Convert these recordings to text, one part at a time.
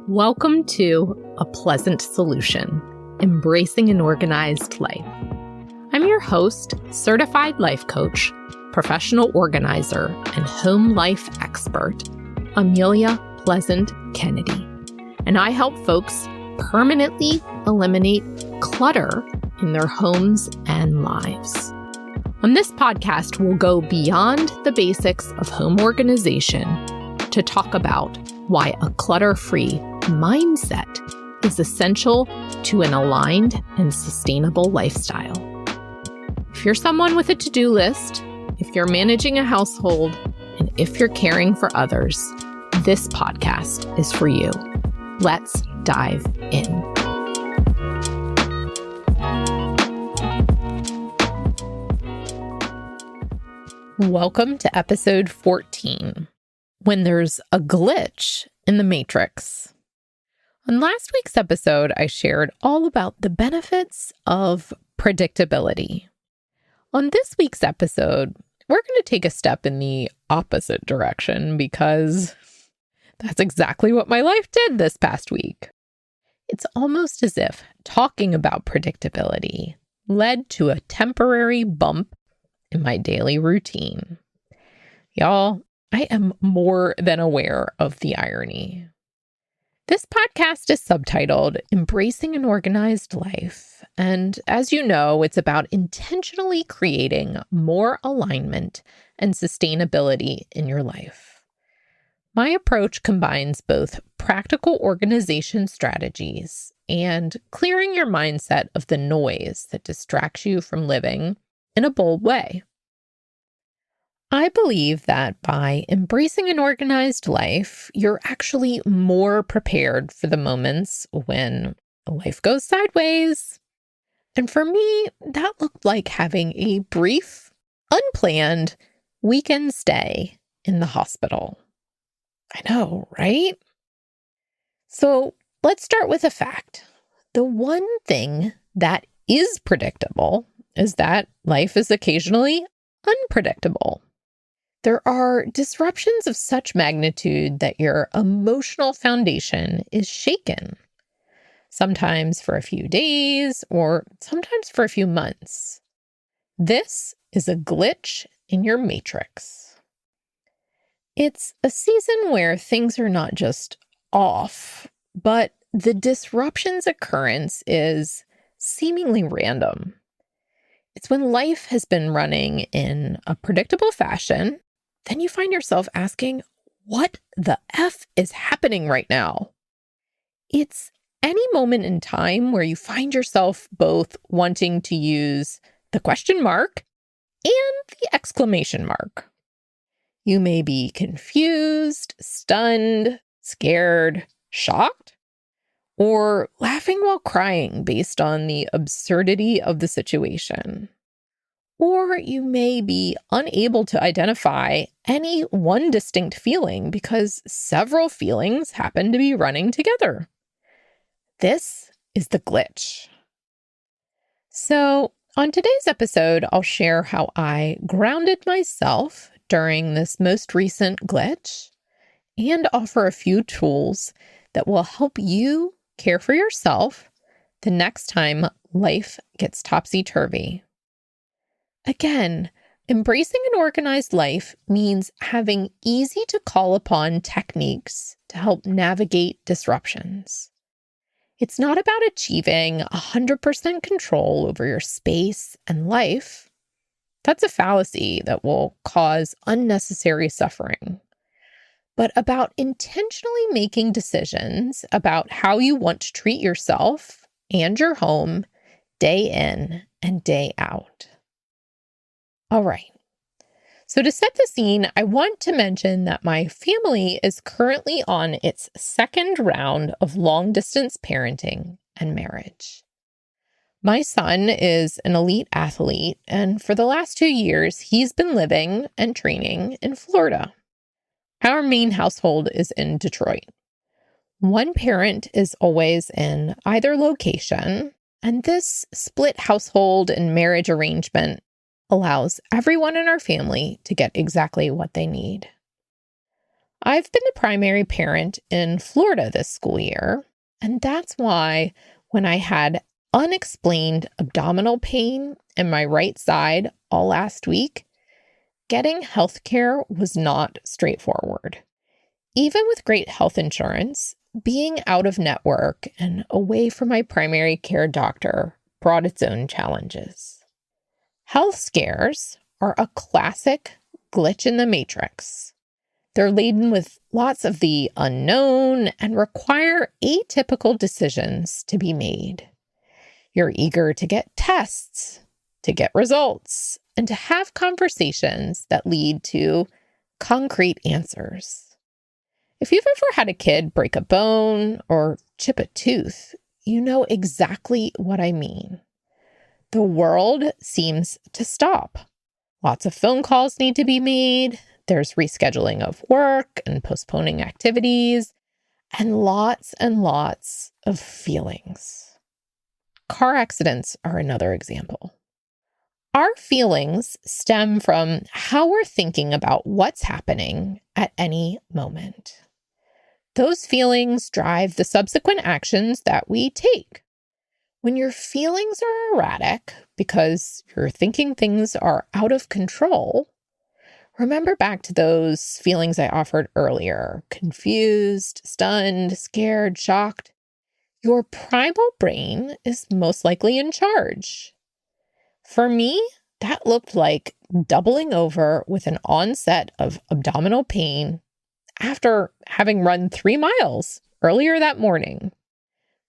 Welcome to A Pleasant Solution, Embracing an Organized Life. I'm your host, certified life coach, professional organizer, and home life expert, Amelia Pleasant Kennedy. And I help folks permanently eliminate clutter in their homes and lives. On this podcast, we'll go beyond the basics of home organization to talk about why a clutter-free mindset is essential to an aligned and sustainable lifestyle. If you're someone with a to-do list, if you're managing a household, and if you're caring for others, this podcast is for you. Let's dive in. Welcome to episode 14, When There's a Glitch in the Matrix. On last week's episode, I shared all about the benefits of predictability. On this week's episode, we're going to take a step in the opposite direction because that's exactly what my life did this past week. It's almost as if talking about predictability led to a temporary bump in my daily routine. Y'all, I am more than aware of the irony. This podcast is subtitled Embracing an Organized Life, and as you know, it's about intentionally creating more alignment and sustainability in your life. My approach combines both practical organization strategies and clearing your mindset of the noise that distracts you from living in a bold way. I believe that by embracing an organized life, you're actually more prepared for the moments when life goes sideways. And for me, that looked like having a brief, unplanned weekend stay in the hospital. I know, right? So let's start with a fact. The one thing that is predictable is that life is occasionally unpredictable. There are disruptions of such magnitude that your emotional foundation is shaken, sometimes for a few days or sometimes for a few months. This is a glitch in your matrix. It's a season where things are not just off, but the disruption's occurrence is seemingly random. It's when life has been running in a predictable fashion. Then you find yourself asking, what the F is happening right now? It's any moment in time where you find yourself both wanting to use the question mark and the exclamation mark. You may be confused, stunned, scared, shocked, or laughing while crying based on the absurdity of the situation. Or you may be unable to identify any one distinct feeling because several feelings happen to be running together. This is the glitch. So, on today's episode, I'll share how I grounded myself during this most recent glitch and offer a few tools that will help you care for yourself the next time life gets topsy-turvy. Again, embracing an organized life means having easy to call upon techniques to help navigate disruptions. It's not about achieving 100% control over your space and life. That's a fallacy that will cause unnecessary suffering. But about intentionally making decisions about how you want to treat yourself and your home day in and day out. All right. So to set the scene, I want to mention that my family is currently on its second round of long-distance parenting and marriage. My son is an elite athlete, and for the last 2 years, he's been living and training in Florida. Our main household is in Detroit. One parent is always in either location, and this split household and marriage arrangement allows everyone in our family to get exactly what they need. I've been the primary parent in Florida this school year, and that's why when I had unexplained abdominal pain in my right side all last week, getting healthcare was not straightforward. Even with great health insurance, being out of network and away from my primary care doctor brought its own challenges. Health scares are a classic glitch in the matrix. They're laden with lots of the unknown and require atypical decisions to be made. You're eager to get tests, to get results, and to have conversations that lead to concrete answers. If you've ever had a kid break a bone or chip a tooth, you know exactly what I mean. The world seems to stop. Lots of phone calls need to be made. There's rescheduling of work and postponing activities, and lots of feelings. Car accidents are another example. Our feelings stem from how we're thinking about what's happening at any moment. Those feelings drive the subsequent actions that we take. When your feelings are erratic because you're thinking things are out of control, remember back to those feelings I offered earlier: confused, stunned, scared, shocked. Your primal brain is most likely in charge. For me, that looked like doubling over with an onset of abdominal pain after having run 3 miles earlier that morning.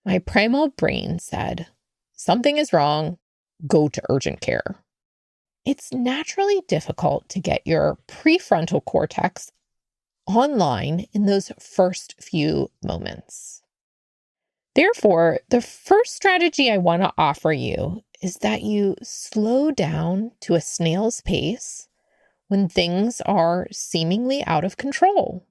My primal brain said, "Something is wrong, go to urgent care." It's naturally difficult to get your prefrontal cortex online in those first few moments. Therefore, the first strategy I want to offer you is that you slow down to a snail's pace when things are seemingly out of control.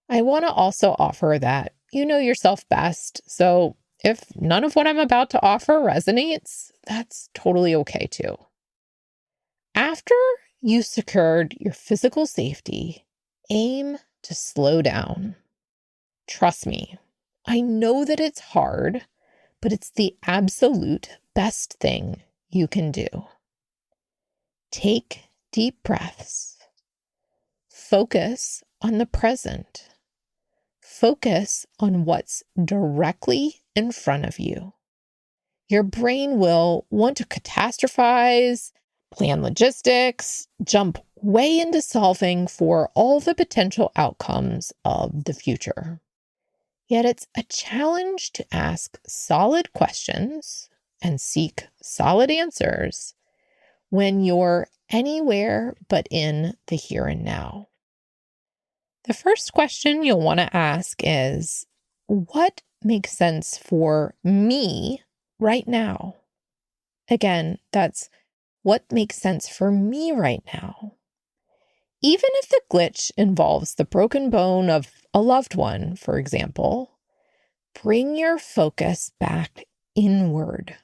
I want to also offer that you know yourself best, so if none of what I'm about to offer resonates, that's totally okay too. After you secured your physical safety, aim to slow down. Trust me, I know that it's hard, but it's the absolute best thing you can do. Take deep breaths. Focus on the present. Focus on what's directly in front of you. Your brain will want to catastrophize, plan logistics, jump way into solving for all the potential outcomes of the future. Yet it's a challenge to ask solid questions and seek solid answers when you're anywhere but in the here and now. The first question you'll want to ask is, what makes sense for me right now? Again, that's what makes sense for me right now. Even if the glitch involves the broken bone of a loved one, for example, bring your focus back inward.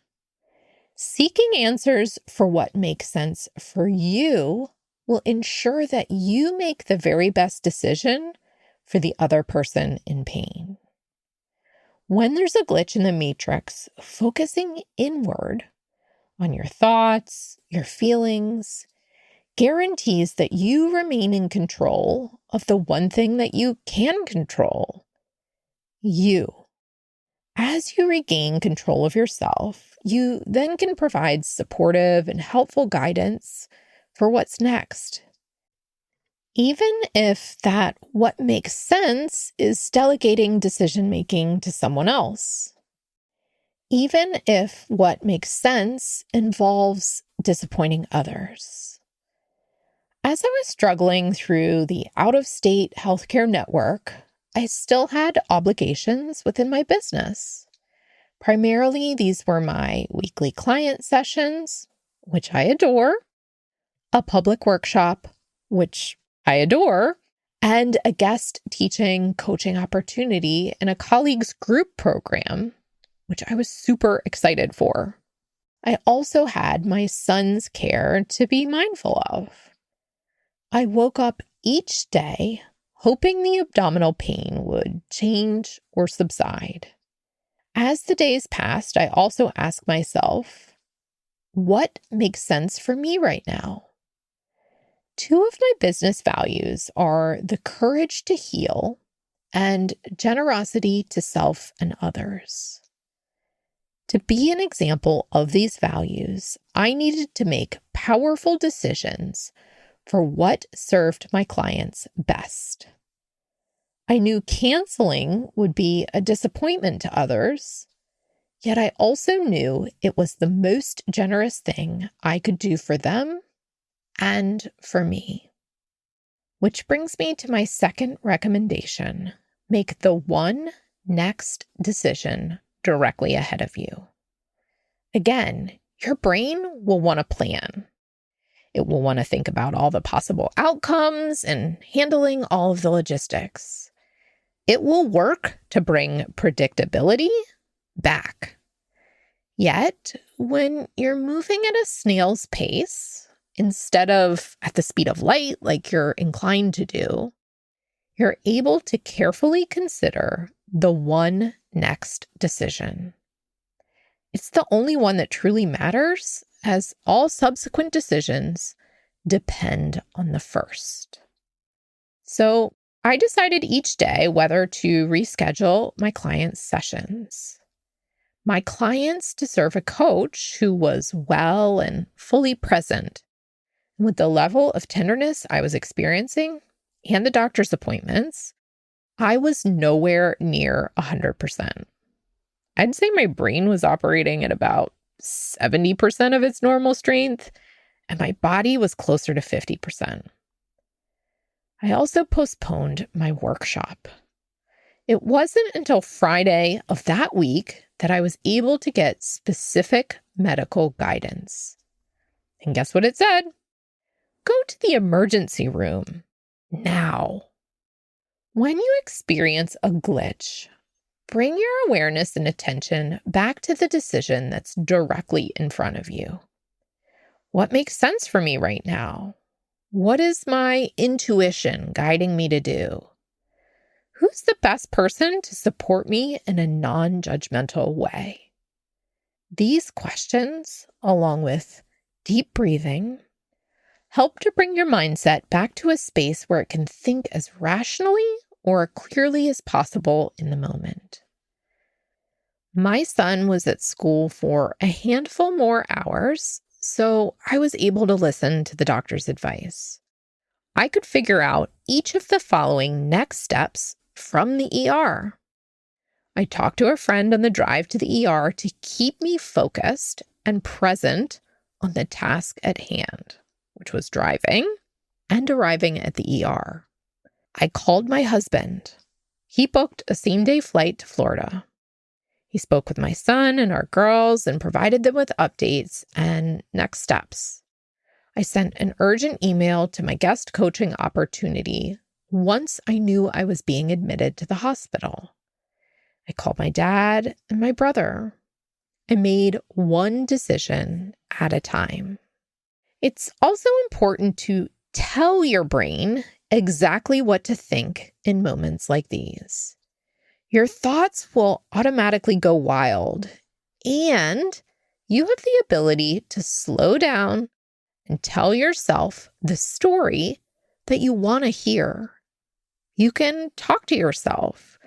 Seeking answers for what makes sense for you will ensure that you make the very best decision for the other person in pain. When there's a glitch in the matrix, focusing inward on your thoughts, your feelings, guarantees that you remain in control of the one thing that you can control: you. As you regain control of yourself, you then can provide supportive and helpful guidance for what's next. Even if that what makes sense is delegating decision-making to someone else. Even if what makes sense involves disappointing others. As I was struggling through the out-of-state healthcare network, I still had obligations within my business. Primarily, these were my weekly client sessions, which I adore, a public workshop, which I adore, and a guest teaching coaching opportunity in a colleague's group program, which I was super excited for. I also had my son's care to be mindful of. I woke up each day hoping the abdominal pain would change or subside. As the days passed, I also asked myself, what makes sense for me right now? Two of my business values are the courage to heal and generosity to self and others. To be an example of these values, I needed to make powerful decisions for what served my clients best. I knew canceling would be a disappointment to others, yet I also knew it was the most generous thing I could do for them and for me. Which brings me to my second recommendation. Make the one next decision directly ahead of you. Again, your brain will want to plan. It will want to think about all the possible outcomes and handling all of the logistics. It will work to bring predictability back. Yet, when you're moving at a snail's pace, instead of at the speed of light like you're inclined to do, you're able to carefully consider the one next decision. It's the only one that truly matters, as all subsequent decisions depend on the first. So I decided each day whether to reschedule my clients' sessions. My clients deserve a coach who was well and fully present. With the level of tenderness I was experiencing and the doctor's appointments, I was nowhere near 100%. I'd say my brain was operating at about 70% of its normal strength, and my body was closer to 50%. I also postponed my workshop. It wasn't until Friday of that week that I was able to get specific medical guidance. And guess what it said? Go to the emergency room now. When you experience a glitch, bring your awareness and attention back to the decision that's directly in front of you. What makes sense for me right now? What is my intuition guiding me to do? Who's the best person to support me in a non-judgmental way? These questions, along with deep breathing, help to bring your mindset back to a space where it can think as rationally or clearly as possible in the moment. My son was at school for a handful more hours, so I was able to listen to the doctor's advice. I could figure out each of the following next steps from the ER. I talked to a friend on the drive to the ER to keep me focused and present on the task at hand, which was driving and arriving at the ER. I called my husband. He booked a same-day flight to Florida. He spoke with my son and our girls and provided them with updates and next steps. I sent an urgent email to my guest coaching opportunity once I knew I was being admitted to the hospital. I called my dad and my brother. I made one decision at a time. It's also important to tell your brain exactly what to think in moments like these. Your thoughts will automatically go wild, and you have the ability to slow down and tell yourself the story that you want to hear. You can talk to yourself.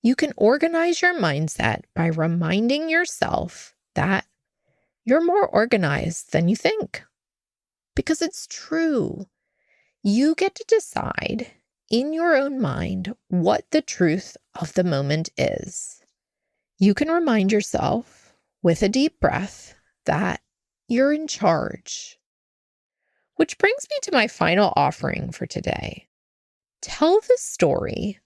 You can organize your mindset by reminding yourself that you're more organized than you think. Because it's true. You get to decide in your own mind what the truth of the moment is. You can remind yourself with a deep breath that you're in charge. Which brings me to my final offering for today. Tell the story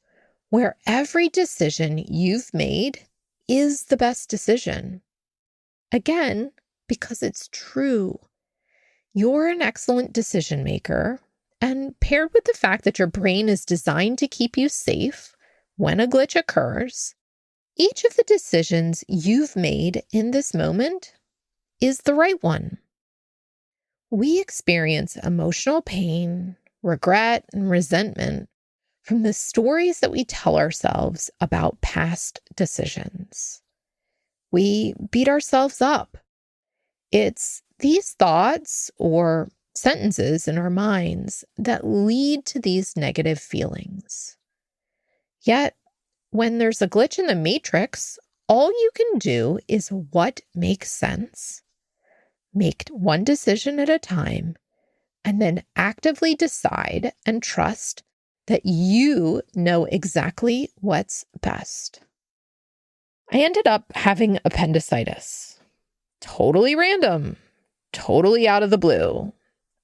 where every decision you've made is the best decision. Again, because it's true. You're an excellent decision maker, and paired with the fact that your brain is designed to keep you safe when a glitch occurs, each of the decisions you've made in this moment is the right one. We experience emotional pain, regret, and resentment from the stories that we tell ourselves about past decisions. We beat ourselves up. It's these thoughts or sentences in our minds that lead to these negative feelings. Yet, when there's a glitch in the matrix, all you can do is what makes sense. Make one decision at a time, and then actively decide and trust that you know exactly what's best. I ended up having appendicitis. Totally random, totally out of the blue.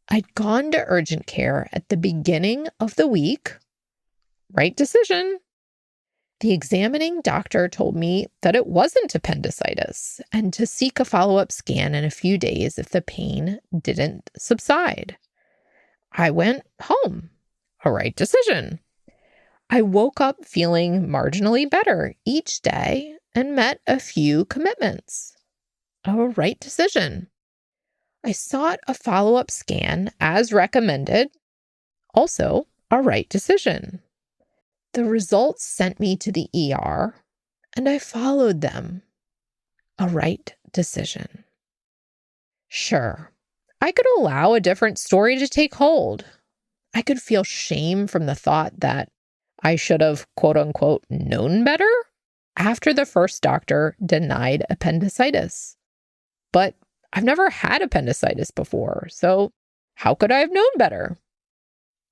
I'd gone to urgent care at the beginning of the week. Right decision. The examining doctor told me that it wasn't appendicitis and to seek a follow-up scan in a few days if the pain didn't subside. I went home. A right decision. I woke up feeling marginally better each day and met a few commitments. A right decision. I sought a follow-up scan as recommended. Also, a right decision. The results sent me to the ER, and I followed them. A right decision. Sure, I could allow a different story to take hold. I could feel shame from the thought that I should have, quote unquote, known better after the first doctor denied appendicitis. But I've never had appendicitis before, so how could I have known better?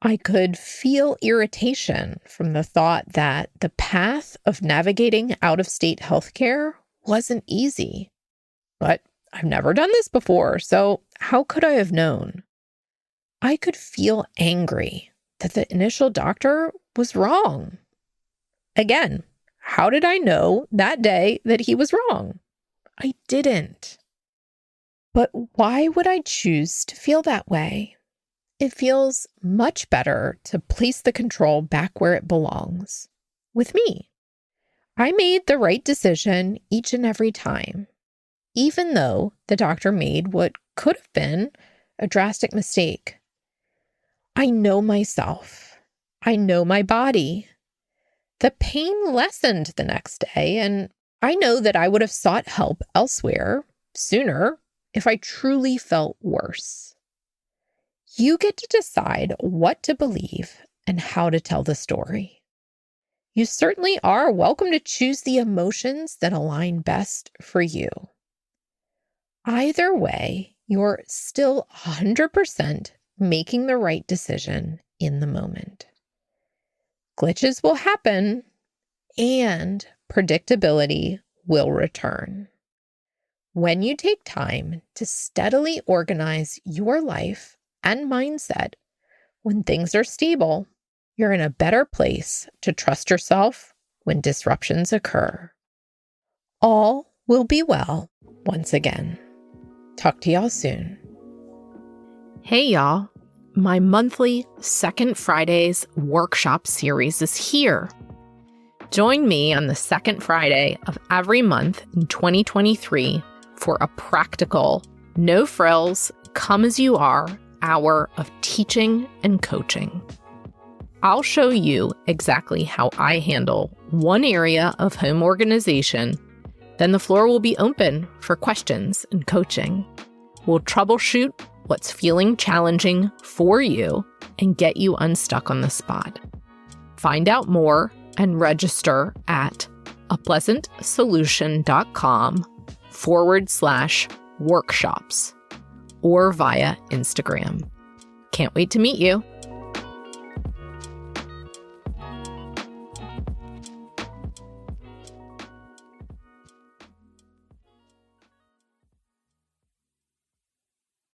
I could feel irritation from the thought that the path of navigating out-of-state healthcare wasn't easy. But I've never done this before, so how could I have known? I could feel angry that the initial doctor was wrong. Again, how did I know that day that he was wrong? I didn't. But why would I choose to feel that way? It feels much better to place the control back where it belongs, with me. I made the right decision each and every time, even though the doctor made what could have been a drastic mistake. I know myself. I know my body. The pain lessened the next day, and I know that I would have sought help elsewhere sooner if I truly felt worse. You get to decide what to believe and how to tell the story. You certainly are welcome to choose the emotions that align best for you. Either way, you're still 100% making the right decision in the moment. Glitches will happen, and predictability will return. When you take time to steadily organize your life and mindset, when things are stable, you're in a better place to trust yourself when disruptions occur. All will be well once again. Talk to y'all soon. Hey y'all, my monthly Second Fridays workshop series is here. Join me on the second Friday of every month in 2023 for a practical, no frills, come as you are hour of teaching and coaching. I'll show you exactly how I handle one area of home organization. Then the floor will be open for questions and coaching. We'll troubleshoot what's feeling challenging for you and get you unstuck on the spot. Find out more and register at apleasantsolution.com/workshops or via Instagram. Can't wait to meet you.